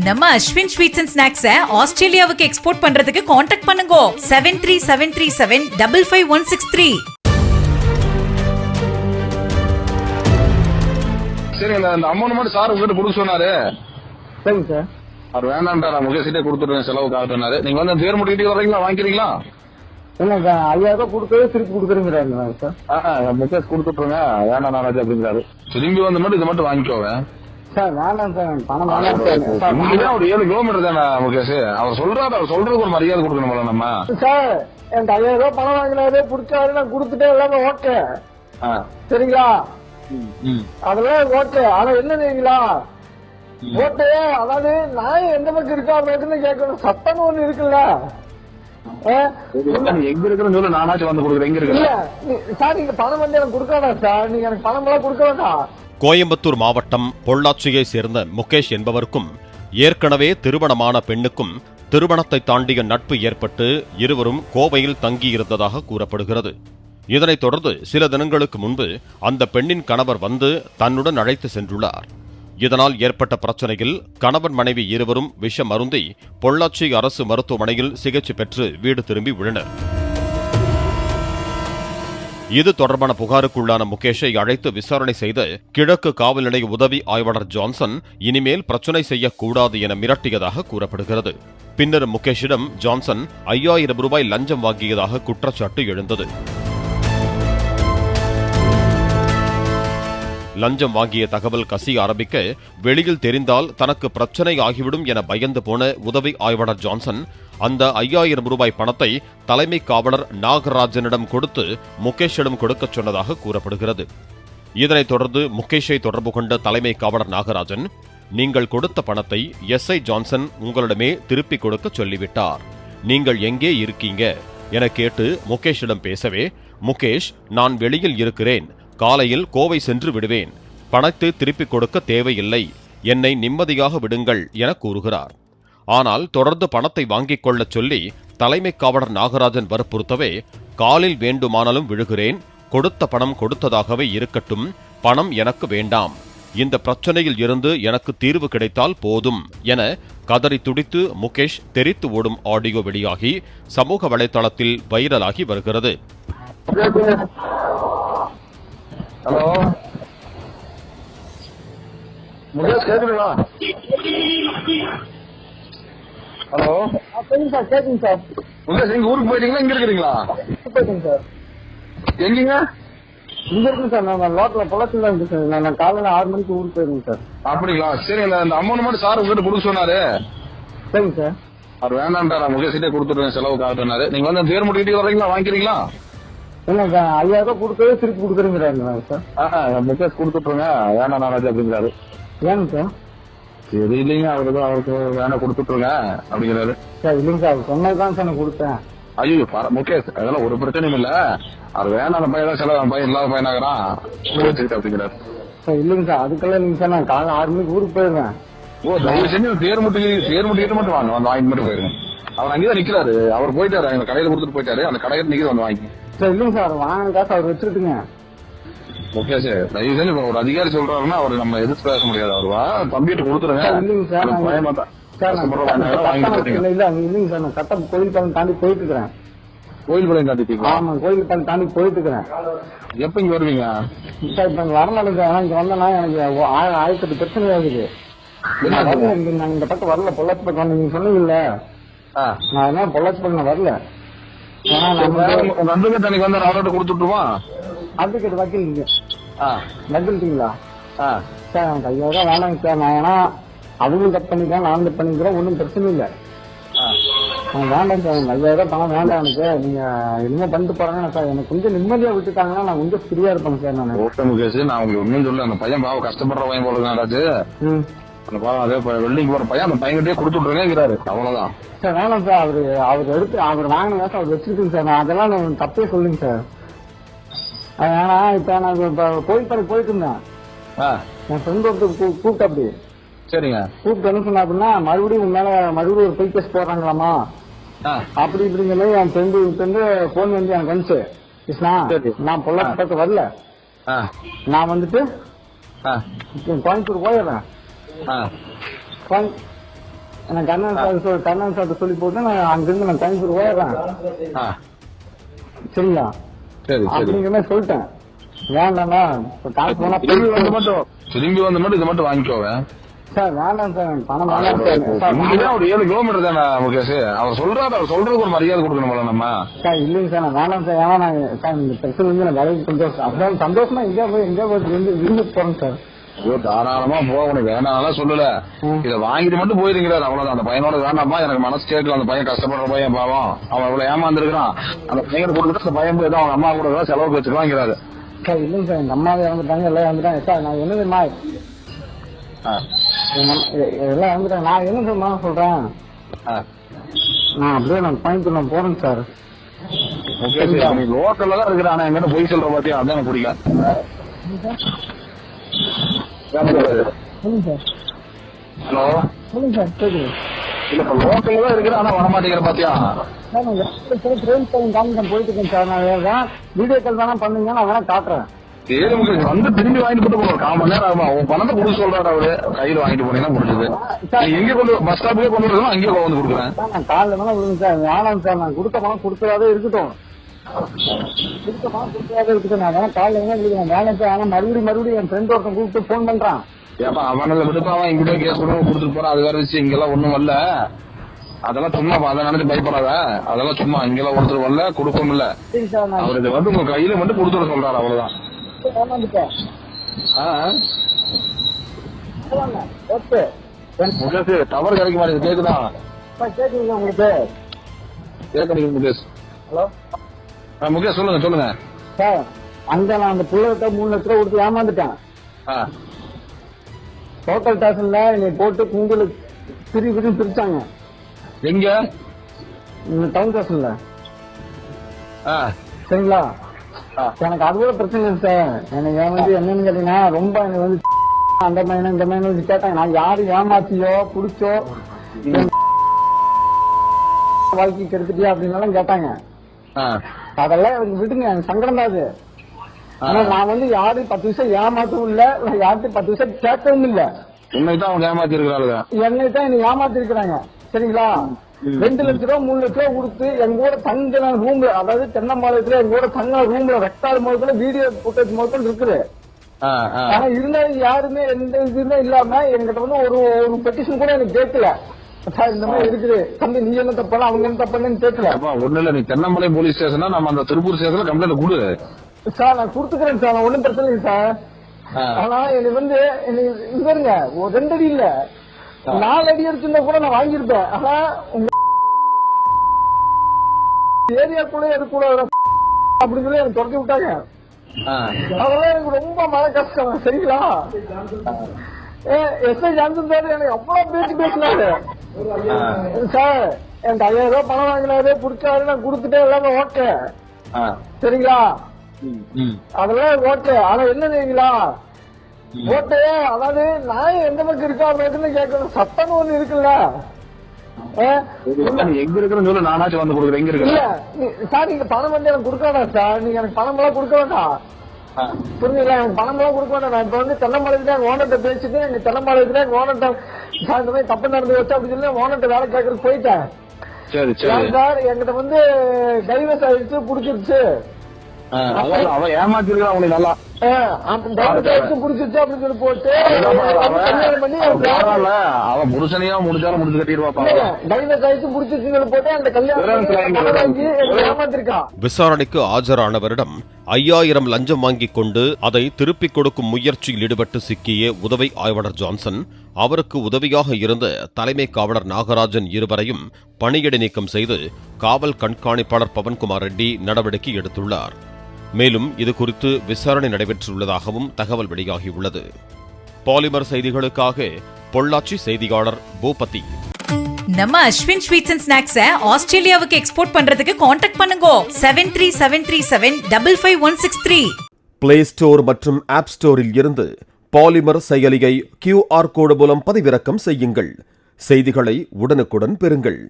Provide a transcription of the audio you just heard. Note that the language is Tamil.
நம்ம அஸ்வின் ஸ்வீட்ஸ் அண்ட் ஸ்நாக்ஸ் ஆஸ்திரேலியாவுக்கு எக்ஸ்போர்ட் பண்றதுக்கு கான்டாக்ட் பண்ணுங்க 7373755163. சரி, அந்த அமௌண்ட் மட்டும் சார் உங்ககிட்ட கொடுக்க சொன்னாரு. சரிங்க சார். அவர் வேண்டாம்டா, நான் முகேஷிட்டே கொடுத்துருவேன், செலவு காட்டுனாரு. நீங்க வந்து தேர்முட்டிட்டு வரீங்களா, வாங்கிக்கிறீங்களா? இல்ல சார், 5000 கொடுக்கவே திருப்பி கொடுக்குறீங்கிறாரு சார். முகேஷ் கொடுத்துட்டுருங்க, வேண்டாம் நாராஜ் அப்படிங்கிறாரு. திரும்பி வந்து மட்டும் இதை மட்டும் வாங்கிக்கோவேன் சார். வேண்டாம் சார், பணம் வேண்டாம் சார். ஒரு 7 கிலோமீட்டர் தானே முகேஷ். அவர் சொல்றதுக்கு ஒரு மரியாதை கொடுக்கணும் நம்ம. சார், எனக்கு 5000 பணம் வாங்கினாரு, பிடிச்சாரு, நான் கொடுத்துட்டேன், எல்லாமே ஓகே சரிங்களா? அதெல்லாம் ஓகே. ஆனா என்ன தெரியுங்களா, ஓகே, அதாவது நான் எந்த பக்கம் இருக்கா அப்படின்னு கேட்கணும். சட்டம்னு ஒண்ணு இருக்குல்ல, எங்க இருக்குன்னு சொல்லு, நானாச்சும் வந்து கொடுக்குறேன். எங்க இருக்கு சார்? நீங்க பணம் வந்து எனக்கு கொடுக்க வேண்டாம் சார், நீங்க எனக்கு பணம் எல்லாம் கொடுக்க வேண்டாம். கோயம்புத்தூர் மாவட்டம் பொள்ளாச்சியை சேர்ந்த முகேஷ் என்பவருக்கும் ஏற்கனவே திருமணமான பெண்ணுக்கும் திருமணத்தை தாண்டிய நட்பு ஏற்பட்டு இருவரும் கோவையில் தங்கியிருந்ததாக கூறப்படுகிறது. இதனைத் தொடர்ந்து சில தினங்களுக்கு முன்பு அந்த பெண்ணின் கணவர் வந்து தன்னுடன் அழைத்து சென்றுள்ளார். இதனால் ஏற்பட்ட பிரச்சனையில் கணவன் மனைவி இருவரும் விஷம் அருந்தி பொள்ளாச்சி அரசு மருத்துவமனையில் சிகிச்சை பெற்று வீடு திரும்பி உள்ளனர். இது தொடர்பான புகாருக்குள்ளான முகேஷை அழைத்து விசாரணை செய்த கிழக்கு காவல் நிலைய உதவி ஆய்வாளர் ஜான்சன் இனிமேல் பிரச்சினை செய்யக்கூடாது என மிரட்டியதாக கூறப்படுகிறது. பின்னர் முகேஷிடம் ஜான்சன் 5000 ரூபாய் லஞ்சம் வாங்கியதாக குற்றச்சாட்டு எழுந்தது. லஞ்சம் வாங்கிய தகவல் கசிய ஆரம்பிக்க வெளியில் தெரிந்தால் தனக்கு பிரச்சனை ஆகிவிடும் என பயந்து போன உதவி ஆய்வாளர் ஜான்சன் அந்த 5000 ரூபாய் பணத்தை தலைமை காவலர் நாகராஜனிடம் கொடுத்து முகேஷிடம் கொடுக்க சொன்னதாக கூறப்படுகிறது. இதனைத் தொடர்ந்து முகேஷை தொடர்பு கொண்ட தலைமை காவலர் நாகராஜன், நீங்கள் கொடுத்த பணத்தை SI ஜான்சன் உங்களிடமே திருப்பிக் கொடுக்க சொல்லிவிட்டார், நீங்கள் எங்கே இருக்கீங்க என கேட்டு முகேஷிடம் பேசவே, முகேஷ், நான் வெளியில் இருக்கிறேன், காலையில் கோவை சென்று விடுவேன், பணத்தை திருப்பிக் கொடுக்க தேவையில்லை, என்னை நிம்மதியாக விடுங்கள் என கூறுகிறார். ஆனால் தொடர்ந்து பணத்தை வாங்கிக் கொள்ளச் சொல்லி தலைமை காவலர் நாகராஜன் வற்புறுத்தவே, காலில் வேண்டுமானாலும் விழுகிறேன், கொடுத்த பணம் கொடுத்ததாகவே இருக்கட்டும், பணம் எனக்கு வேண்டாம், இந்த பிரச்சனையில் இருந்து எனக்கு தீர்வு கிடைத்தால் போதும் என கதறி துடித்து முகேஷ் தெரித்து ஓடும் ஆடியோ வெளியாகி சமூக வலைதளத்தில் வைரலாகி வருகிறது. ஹலோ முகேஷ், கேக்குதுங்களா? ஹலோ சரிங்க சார், கேக்குங்க சார். முகேஷ், நீங்க ஊருக்கு போயிட்டீங்களா, இங்க இருக்கிறீங்களா? போயிட்டேங்க சார். எங்கீங்க? இங்க இருக்குங்க சார், நான் லோக்கல்ல பொள்ளாச்சியில இருக்கு சார். நான் காலையில 6 மணிக்கு ஊருக்கு போயிருங்க சார். அப்படிங்களா? சரி, அந்த அமௌண்ட் மட்டும் சார் உங்ககிட்ட கொடுக்க சொன்னாரு. சரிங்க சார். அவர் வேண்டாம்டா, நான் முகேஷிட்டே கொடுத்துருவேன், செலவு காட்டுனாரு. நீங்க வந்து தேர்முட்டிட்டு வரீங்களா, வாங்கிக்கிறீங்களா? இல்ல சார், 5000 கொடுக்கவே திருப்பி கொடுக்குறீங்கிறாரு சார். முகேஷ் கொடுத்துட்டுருங்க, வேண்டாம் நாராஜ் அப்படிங்கிறாரு. ஏங்க சார்? சரி, இல்லைங்க, அவருக்கு வேணாம் கொடுத்துட்டுருங்க அப்படிங்கிறாரு. சார் இல்லைங்க சார், சொன்னதுதான் சார் நான் கொடுத்தேன். ஐயோ முகேஷ், அதெல்லாம் ஒரு பிரச்சனையும் இல்ல, அவர் வேணாம், அந்த பையன் தான் செலவு, பையன் இல்லாத பையனாகிறான் அப்படிங்கிறாரு. சார் இல்லைங்க சார், அதுக்கெல்லாம் இல்லைங்க சார், நான் காலைல 6 மணிக்கு ஊருக்கு போயிருவேன். ஓ, தயவு செஞ்சு தேர்முட்டிட்டு மட்டும் வாங்க, வந்து வாங்கிட்டு மட்டும் போயிருங்க. அவர் அங்கேதான் நிக்கிறாரு, அவர் போயிட்டாரு, எங்க கடையில கொடுத்துட்டு போயிட்டாரு, அந்த கடையில நிக்கிற வந்து வாங்கி. சார் இல்லைங்க சார், வாங்கின காசு அவர் வச்சுக்கிட்டுங்க. முகேஷ், தயவு செஞ்சு ஒரு அதிகாரி சொல்றாருன்னா அவர் நம்ம எதிர்த்து பேச முடியாது. அவருவா தம்பிட்டு கொடுத்துருங்க. இல்லைங்க சார், இல்லைங்க சார், நான் கட்ட கோயில் பாலம் தாண்டி போயிட்டு இருக்கிறேன். கோயில் பாளையம் தாண்டிட்டீங்க? ஆமா, கோயில் பாலம் தாண்டி போயிட்டு இருக்கிறேன். எப்ப இங்க வருவீங்க? சார் இப்ப வரல சார், இங்க வந்தேன்னா எனக்கு 1008 பிரச்சனை ஆகுது. நான் இந்த பக்கம் வரல, பொள்ளாச்சி பக்கம் வந்து நீங்க சொன்னீங்கல்ல, நான் என்ன பொள்ளாச்சி பக்கம் நான் வரல. நண்பர்கள் தனிக்கு வந்து அவர்கிட்ட கொடுத்துட்டுமா? அட்வொகேட் வக்கீல் வக்கீல்ட்டீங்களா? சார் எனக்கு 5000 வேணாங்க சார். நான் ஏன்னா அவங்களும் கட் பண்ணிக்கிறேன், நான் கட் பண்ணிக்கிறேன், ஒன்றும் பிரச்சனை இல்லை. வேண்டாம் சார், 5000 பணம் வேண்டாம் எனக்கு. நீங்க என்ன பண்ணிட்டு போறாங்க சார், எனக்கு கொஞ்சம் நிம்மதியா விட்டுட்டாங்கன்னா நான் கொஞ்சம் ஃப்ரீயா இருப்பேங்க சார். நான் ஓகே முகேஷ், நான் உங்களுக்கு ஒன்னும் சொல்ல, அந்த பையன் பாவம் கஷ்டப்படுற பையன் போடுறாச்சு. அந்த பாவம் அதே வெல்டிங் போற பையன், அந்த பையன்கிட்டயே கொடுத்துட்டுருங்கிறாரு, அவ்வளவுதான் சார். வேணாம் சார், அவர் எடுத்து அவர் வாங்கின காசு அவர் வச்சிருக்குங்க சார். நான் அதெல்லாம் தப்பே சொல்லுங்க சார். ஏன்னா இப்ப நான் கோயில் போயிட்டு இருந்தேன், என் ஃப்ரெண்ட் ஒருத்தர் கூப்பிட்டு, அப்படி சரிங்க கூப்பிட்டு என்ன சொன்னா அப்படின்னா, மறுபடியும் உன் மேல மறுபடியும் ஒரு பொய் கேஸ் போடுறாங்களாமா அப்படி இப்படிங்கிற மாதிரி என் ஃப்ரெண்டு போன் வந்து எனக்கு வந்துச்சு. கிருஷ்ணா, நான் பொள்ளாச்சி பக்கம் வரல, நான் வந்துட்டு கோயம்புத்தூர் போயிடுறேன். நான் கண்ணன் சார் சொல்லி போட்டு நான் அங்கிருந்து நான் கோயம்புத்தூர் ஓடுறேன். சரிங்களா? சரி அப்படிங்கிற மாதிரி சொல்லிட்டேன். வேண்டாம்ண்ணா காசு போனா திரும்பி வந்து மட்டும் இதை மட்டும் வாங்கிக்கோவேன் சார். வேண்டாம் சார், பணம் வேண்டாம் சார். ஒரு 7 கிலோமீட்டர் தானே முகேஷ். அவர் சொல்றதுக்கு ஒரு மரியாதை கொடுக்கணும் நம்ம சார். இல்லைங்க சார், நான் வேண்டாம் சார். ஏன்னா நான் சார் இந்த பிரச்சனை வந்து நான் வேலைக்கு சந்தோஷம் அப்படியே சந்தோஷமா எங்கேயா போய் இருந்து போறேன் சார். ஐயோ தாராளமா போகணும், வேணாம் சொல்லல. இதை வாங்கிட்டு மட்டும் போயிருக்கிறாரு, அவ்வளவுதான். அந்த பையனோட வேண்டாமா, எனக்கு மனசு கேட்கல. அந்த பையன் கஷ்டப்படுற பையன், பாவம், அவன் இவ்வளவு ஏமாந்துருக்கான். அந்த பையனை கொடுத்துட்டு அந்த பையன் போய் அவங்க அம்மா கூட செலவுக்கு வச்சுக்கலாங்கிறாரு சார். இல்லைங்க சார், எங்க அம்மாவே இறந்துட்டாங்க, எல்லாம் இறந்துட்டாங்க சார். நான் என்ன தெரியுமா எல்லாம் இறந்துட்டாங்க. நான் என்ன தெரியுமா சொல்றேன், நான் அப்படியே நான் கோயம்புத்தூர் நான் போறேன் சார். நீ லோக்கல்ல தான் இருக்கிற, ஆனா எங்கிட்ட போய் சொல்ற பாத்தியா, அதான் எனக்கு பிடிக்கல. ஹலோ சொல்லுங்க சார். கேக்குது இல்ல, இப்ப லோக்கல்ல தான் இருக்கிற, ஆனா வரமாட்டேங்கிற பாத்தியா. போயிட்டு இருக்கேன் சார். நான் வீடியோ கால் தானே பண்ணுங்க, நான் வேணா காட்டுறேன். சரி, உங்களுக்கு வந்து திரும்பி வாங்கிட்டு போட்டு போகணும். 1/4 மணி நேரம் ஆகுமா? உன் பணத்தை கொடுக்க சொல்றாரு அவரு. கையில வாங்கிட்டு போனீங்கன்னா முடிஞ்சது. எங்க கொண்டு பஸ் ஸ்டாப்புக்கே கொண்டு வரணும், அங்கேயே வந்து கொடுக்குறேன். நான் காலில் வேணா விடுங்க சார். வேணாம் சார், நான் கொடுத்த பணம் கொடுக்கறாதே இருக்கட்டும். நான் வேணா காலில் வேணா விடுக்கிறேன். வேணாம் சார். ஆனா மறுபடியும் என் ஃப்ரெண்ட் ஒருத்தன் கூப்பிட்டு போன் பண்றான். ஏப்பா அவனை விடுப்பா, அவன் இங்கிட்ட கேஸ் கொடுத்துட்டு போறான். அது வேற விஷயம். இங்கெல்லாம் ஒண்ணும் வரல. அதெல்லாம் சும்மா அதை நினைச்சு பயப்படாத. அதெல்லாம் சும்மா இங்கெல்லாம் ஒருத்தர் வரல, கொடுக்கவும் இல்ல. அவர் இதை வந்து உங்க கையில மட்டும் கொடுத்துட சொல்றாரு, அவ்வளவுதான். டவர் கிடைக்க மாட்டேங்குது. கேக்குதா? கேக்குதுங்க உங்களுக்கு? கேட்க முகேஷ். ஹலோ முகேஷ், சொல்லுங்க சார். அங்க நான் அந்த பிள்ளைகிட்ட 3 லட்ச ரூபா கொடுத்து ஏமாந்துட்டேன். டோட்டல் ஸ்டேஷன்ல என்னை போட்டு கும்பல் பிரிச்சாங்க. எங்க? டவுன் ஸ்டேஷன்ல. சரிங்களா? எனக்கு அது கூட பிரச்சனை இல்லை சார். எனக்கு வந்து என்னன்னு கேட்டீங்கன்னா, ரொம்ப எனக்கு வந்து அந்த மைனம் இந்த மைனம் வந்து கேட்டாங்க. நான் யாரு ஏமாத்தியோ புடிச்சோ வாழ்க்கை கெடுத்துட்டியா அப்படின்னு கேட்டாங்க. அதெல்லாம் எனக்கு விடுங்க, எனக்கு சங்கடம் தான் அது. ஆனா நான் வந்து யாரும் 10 விஷயம் ஏமாத்தவும் இல்ல, யார்கிட்ட 10 விஷயம் கேட்கவும் இல்ல. என்னைதான் அவங்க ஏமாத்தி இருக்கிறாங்க. என்னைதான் என்ன ஏமாத்தி இருக்கிறாங்க. சரிங்களா? 2 லட்ச ரூபா 3 லட்ச ரூபா கொடுத்து எங்க கூட தங்கின ரூம்ல, அதாவது தென்னம்பாளையத்துல எங்க கூட தங்கின ரூம்ல ரெக்கார்டு முதல்ல வீடியோ ஃபுட்டேஜ் முதல்ல இருக்குது. ஆனா இருந்தாலும் யாருமே எந்த இதுவுமே இல்லாம என்கிட்ட வந்து ஒரு பெட்டிஷன் கூட எனக்கு கேட்கல. சார் இந்த மாதிரி இருக்குது தம்பி, நீ என்ன தப்பான அவங்க என்ன தப்பானு கேட்கல. ஒண்ணு இல்ல, நீ தென்னம்பாளையம் போலீஸ் ஸ்டேஷனா நம்ம அந்த திருப்பூர் ஸ்டேஷன்ல கம்ப்ளைண்ட் கொடு சார். நான் கொடுத்துக்கிறேன் சார், ஒன்னும் பிரச்சனை இல்லை சார். ஆனா எனக்கு வந்து இவருங்க ஒரு 2 அடி இல்ல 4 அடி அடிச்சிருந்தா கூட நான் வாங்கியிருப்பேன். ஆனா உங்க ஏரியாக்குள்ள எதுக்குள்ள அப்படின்னு சொல்லி எனக்கு தொடர்ச்சி விட்டாங்க. அதெல்லாம் எனக்கு ரொம்ப மன கஷ்டம். சரிங்களா? எஸ்ஐ ஜான்சன் சார் எனக்கு அவ்வளவு பேசினாரு சார். எனக்கு 5000 ரூபாய் பணம் வாங்கினாரு, பிடிச்சாரு, நான் கொடுத்துட்டேன், எல்லாமே ஓகே. சரிங்களா? அதெல்லாம் ஓகே. ஆனா என்ன தெரியுங்களா, ஓகே, அதாவது நான் எந்த பக்கம் இருக்கா அப்படின்னு கேட்கணும். சட்டம் ஒண்ணு இருக்குல்ல. எங்க இருக்குன்னு சொல்லு, நானாச்சும் வந்து கொடுக்குறேன். எங்க இருக்கு சார்? நீங்க பணம் வந்து எனக்கு கொடுக்க வேண்டாம் சார். நீங்க எனக்கு பணம் எல்லாம் கொடுக்க வேண்டாம். புரிஞ்சுங்களா? எனக்கு பணம் எல்லாம் கொடுக்க வேண்டாம். நான் இப்ப வந்து தென்னம்பாளையத்துல ஓனர்கிட்ட பேசிட்டு, எங்க தென்னம்பாளையத்துல ஓனர்கிட்ட சார் இந்த மாதிரி தப்பு நடந்து வச்சு அப்படின்னு சொல்லி ஓனர்கிட்ட வேலை கேட்கறதுக்கு போயிட்டேன். சரி சார். என்கிட்ட வந்து டைவர்ஸ் ஆயிடுச்சு, புடிச்சிருச்சு. அவ ஏமாத்திருக்கா அவனுக்கு நல்லா புடிச்சிருச்சு அப்படின்னு சொல்லி போட்டு அவன் புருஷனையா முடிச்சாலும் முடிச்சு கட்டிடுவாப்பா. டைவர்ஸ் ஆயிடுச்சு புடிச்சிருச்சுன்னு சொல்லி போட்டு அந்த கல்யாணம் ஏமாத்திருக்கான். விசாரணைக்கு ஆஜரானவரிடம் 5000 லஞ்சம் வாங்கிக் கொண்டு அதை திருப்பிக் கொடுக்கும் முயற்சியில் ஈடுபட்டு சிக்கிய உதவி ஆய்வாளர் ஜான்சன், அவருக்கு உதவியாக இருந்த தலைமை காவலர் நாகராஜன் இருவரையும் பணியிடை நீக்கம் செய்து காவல் கண்காணிப்பாளர் பவன்குமார் ரெட்டி நடவடிக்கை எடுத்துள்ளார். மேலும் இதுகுறித்து விசாரணை நடைபெற்றுள்ளதாகவும் தகவல் வெளியாகியுள்ளது. பாலிமர் செய்திகளுக்காக பொள்ளாச்சி செய்தியாளர் பூபதி. நம்ம அஸ்வின் ஸ்வீட்ஸ் அண்ட் ஸ்நாக்ஸை ஆஸ்திரேலியாவுக்கு எக்ஸ்போர்ட் பண்றதுக்கு கான்டாக்ட் பண்ணுங்க 7373755163. பிளே ஸ்டோர் மற்றும் ஆப் ஸ்டோரில் இருந்து பாலிமர் செயலியை QR கோடு மூலம் பதிவிறக்கம் செய்யுங்கள். செய்திகளை உடனுக்குடன் பெறுங்கள்.